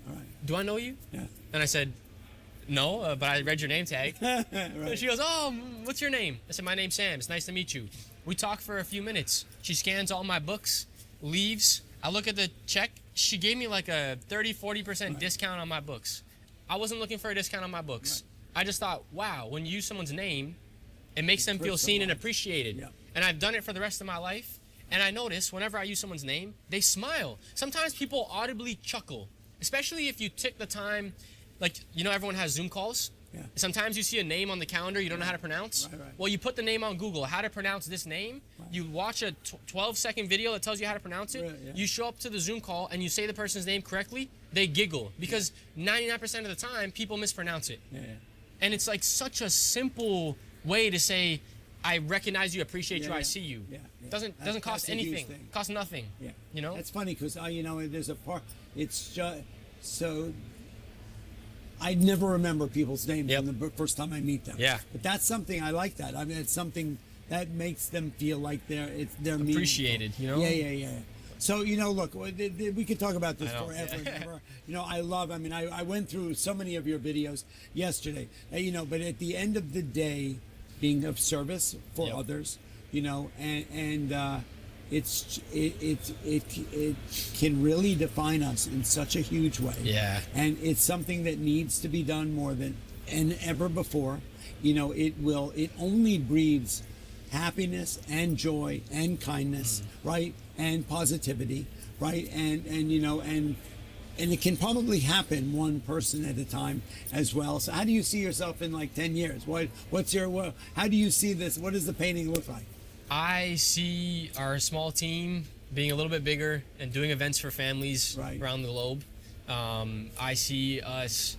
All right. "Do I know you?" Yeah. And I said, "No, but I read your name tag." Right. And she goes, "Oh, what's your name?" I said, "My name's Sam. It's nice to meet you." We talk for a few minutes. She scans all my books, leaves. I look at the check. She gave me like a 30-40% discount on my books. I wasn't looking for a discount on my books. I just thought, wow, when you use someone's name, it makes them feel seen and appreciated. Yeah. And I've done it for the rest of my life. And I notice whenever I use someone's name, they smile. Sometimes people audibly chuckle, especially if you take the time. Like, everyone has Zoom calls. Yeah. Sometimes you see a name on the calendar you don't know how to pronounce. Right. Well, you put the name on Google, how to pronounce this name. Right. You watch a 12-second video that tells you how to pronounce it. Right, yeah. You show up to the Zoom call and you say the person's name correctly. They giggle because 99% of the time people mispronounce it. Yeah. And it's like such a simple way to say, I recognize you, appreciate you, I see you. Yeah. Doesn't cost That's a huge anything. thing. Costs nothing. Yeah. That's funny because there's a part. It's just so. I never remember people's names from the first time I meet them. Yeah. But that's something I like that. I mean, it's something that makes them feel like they're Appreciated. meaningful. Yeah. So look, we could talk about this I know. forever and ever. I went through so many of your videos yesterday. But at the end of the day, being of service for others, and it can really define us in such a huge way. Yeah. And it's something that needs to be done more than ever before. It only breeds happiness and joy and kindness, right? And positivity, right? And it can probably happen one person at a time as well. So how do you see yourself in like 10 years? How do you see this? What does the painting look like? I see our small team being a little bit bigger and doing events for families around the globe. I see us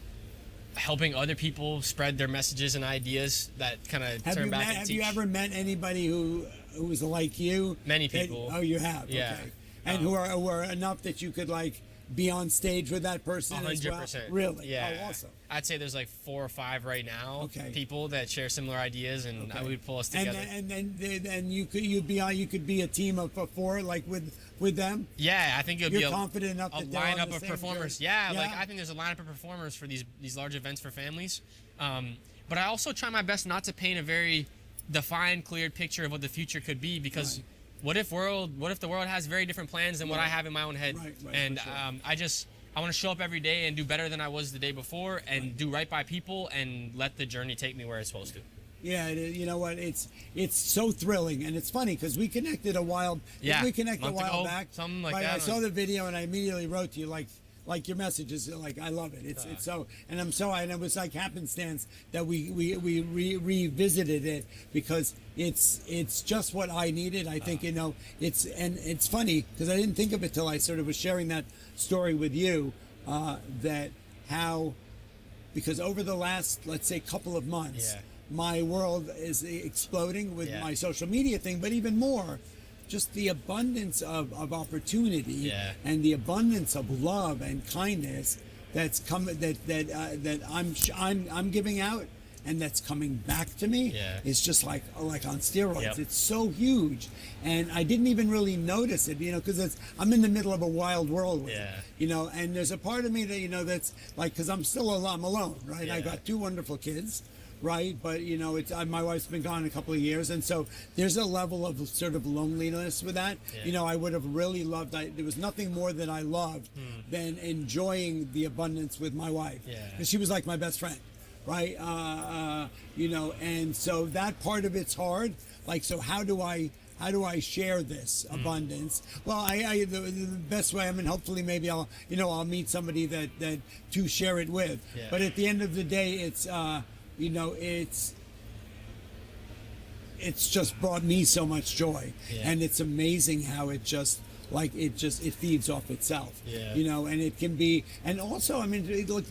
helping other people spread their messages and ideas that kind of turn back and teach. Have you ever met anybody who was like you? Many people. You have? Yeah. Okay. And who are enough that you could like be on stage with that person 100%. as well? Really? Yeah. Oh, awesome. I'd say there's like 4 or 5 right now. Okay. People that share similar ideas, and I would pull us together. And then you could be a team of 4 like with them. Yeah, I think it would be confident enough a that they're on lineup the of same performers. page? Yeah, like I think there's a lineup of performers for these large events for families. But I also try my best not to paint a very defined, clear picture of what the future could be, because what if the world has very different plans than what I have in my own head? Right, and sure. I want to show up every day and do better than I was the day before, and do right by people, and let the journey take me where it's supposed to. Yeah, you know what? It's so thrilling, and it's funny because we connected a while. Yeah, we connected a month while ago, back. something like right? that. I saw the video and I immediately wrote to you like your message is like I love it. It's so, and it was like happenstance that we revisited it because it's just what I needed. I think it's funny because I didn't think of it till I sort of was sharing that story with you because over the last, let's say, couple of months, my world is exploding with Yeah. my social media thing, but even more, just the abundance of opportunity Yeah. and the abundance of love and kindness that's coming that I'm giving out and that's coming back to me. Yeah. It's just like on steroids. Yep. It's so huge, and I didn't even really notice it, because I'm in the middle of a wild world with Yeah. it, and there's a part of me that that's like, because I'm alone, right? I Yeah. got two wonderful kids, right? But my wife's been gone a couple of years, and so there's a level of sort of loneliness with that. Yeah. I would have really loved. There was nothing more that I loved than enjoying the abundance with my wife, Yeah. because she was like my best friend, right? And so that part of it's hard. Like, so how do I share this abundance? Well, the best way, hopefully maybe I'll meet somebody that to share it with. Yeah. But at the end of the day, it's just brought me so much joy. Yeah. And it's amazing how it just it feeds off itself. Yeah. And it can be, and also, look,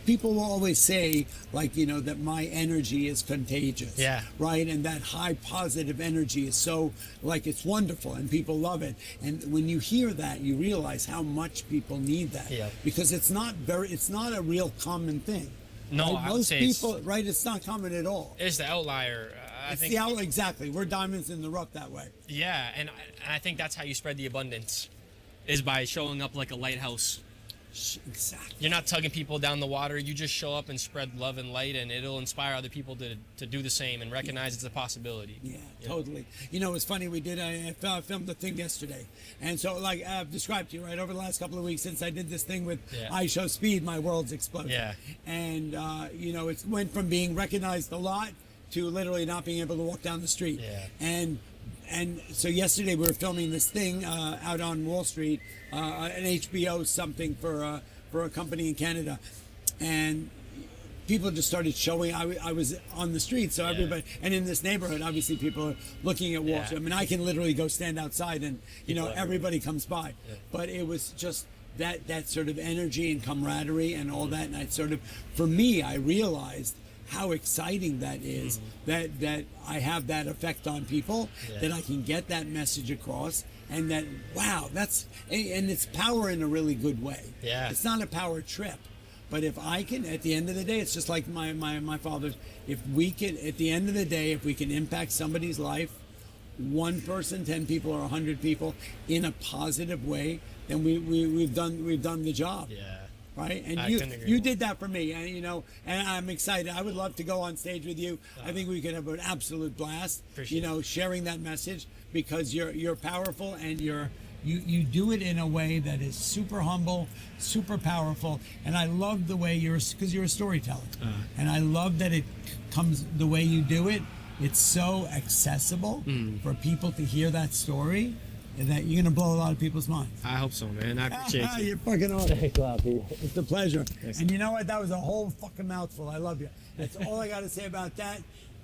people will always say, that my energy is contagious. Yeah. Right? And that high positive energy is so, it's wonderful and people love it. And when you hear that, you realize how much people need that. Yeah. Because it's not a real common thing. No, Right? I would Most say people, right? It's not common at all. it's the outlier. I It's think. exactly. We're diamonds in the rough that way. Yeah, and I think that's how you spread the abundance, is by showing up like a lighthouse. Exactly. You're not tugging people down the water. You just show up and spread love and light, and it'll inspire other people to do the same and recognize it's a possibility. Yeah, totally. It's funny, I filmed the thing yesterday. And so, I've described to you, right, over the last couple of weeks since I did this thing with I Show Speed, my world's exploded. Yeah. And, it went from being recognized a lot to literally not being able to walk down the street. Yeah. And so yesterday we were filming this thing out on Wall Street, an HBO something for a company in Canada, and people just started showing. I was on the street, so everybody, and in this neighborhood, obviously people are looking at Wall Yeah. Street. I can literally go stand outside, and everybody comes by. Yeah. But it was just that sort of energy and camaraderie and all that, and for me, I realized how exciting that is, that I have that effect on people, that I can get that message across, and that, wow, and it's power in a really good way. Yeah. It's not a power trip, but if I can, at the end of the day, it's just like my father's, if we can, at the end of the day, if we can impact somebody's life, one person, 10 people, or 100 people, in a positive way, then we've done the job. Yeah. Right, and I you couldn't agree you more. did that for me, and and I'm excited. I would love to go on stage with you. I think we could have an absolute blast. Appreciate it. Sharing that message, because you're powerful, and you do it in a way that is super humble, super powerful, and I love the way because you're a storyteller, and I love that it comes the way you do it. It's so accessible for people to hear that story, and that you're gonna blow a lot of people's minds. I hope so, man. I appreciate you. You're fucking awesome. Thanks a lot, Pete. It's a pleasure. Thanks. And you know what? That was a whole fucking mouthful. I love you. That's all I got to say about that.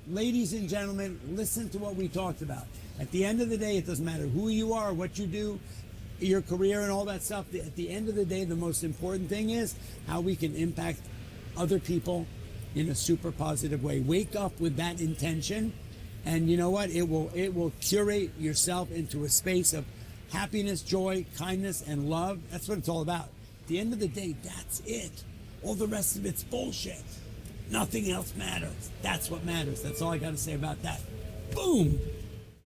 Ladies and gentlemen, listen to what we talked about. At the end of the day, it doesn't matter who you are, what you do, your career and all that stuff. At the end of the day, the most important thing is how we can impact other people in a super positive way. Wake up with that intention, and you know what? It will curate yourself into a space of happiness, joy, kindness, and love. That's what it's all about. At the end of the day, that's it. All the rest of it's bullshit. Nothing else matters. That's what matters. That's all I got to say about that. Boom.